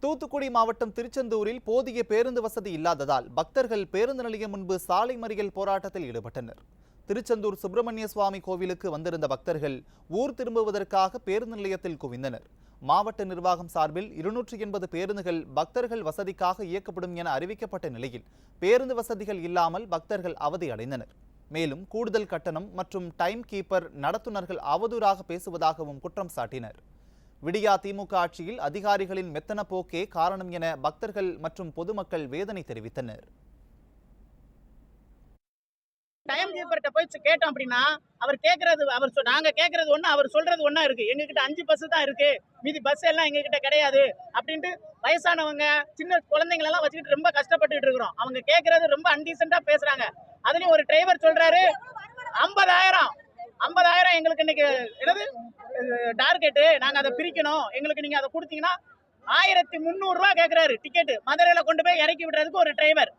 தூத்துக்குடி மாவட்டம் திருச்செந்தூரில் போதிய பேருந்து வசதி இல்லாததால் பக்தர்கள் பேருந்து நிலையம் முன்பு சாலை மறியல் போராட்டத்தில் ஈடுபட்டனர். திருச்செந்தூர் சுப்பிரமணிய சுவாமி கோவிலுக்கு வந்திருந்த பக்தர்கள் ஊர் திரும்புவதற்காக பேருந்து நிலையத்தில் குவிந்தனர். மாவட்ட நிர்வாகம் சார்பில் 280 பேருந்துகள் பக்தர்கள் வசதிக்காக இயக்கப்படும் என அறிவிக்கப்பட்ட நிலையில் பேருந்து வசதிகள் இல்லாமல் பக்தர்கள் அவதி அடைந்தனர். மேலும் கூடுதல் கட்டணம் மற்றும் டைம் கீப்பர் நடத்துனர்கள் அவதூறாக பேசுவதாகவும் குற்றம் சாட்டினர். விடியா திமுக ஆட்சியில் அதிகாரிகளின் மெத்தன போக்கே காரணம் என பக்தர்கள் மற்றும் பொதுமக்கள் வேதனை தெரிவித்தனர். டைம் கீப்பர்கிட்ட போய் கேட்டோம் அப்படின்னா அவர் கேட்கறது நாங்க கேட்கறது ஒண்ணு, அவர் சொல்றது ஒண்ணா இருக்கு. எங்ககிட்ட 5 பஸ் தான் இருக்கு, மீதி பஸ் எல்லாம் எங்ககிட்ட கிடையாது அப்படின்ட்டு வயசானவங்க சின்ன குழந்தைங்க எல்லாம் வச்சுக்கிட்டு ரொம்ப கஷ்டப்பட்டுட்டு இருக்கிறோம். அவங்க கேட்கறது ரொம்ப அன்டீசென்டா பேசுறாங்க. அதுலயும் ஒரு டிரைவர் சொல்றாரு 50,000 எங்களுக்கு இன்னைக்கு என்னது டார்கெட்டு, நாங்க அதை பிரிக்கணும், எங்களுக்கு நீங்க அதை கொடுத்தீங்கன்னா 1300 ரூபாய் கேட்கிறாரு டிக்கெட். மதுரையில கொண்டு போய் இறக்கி விடுறதுக்கு ஒரு டிரைவர்.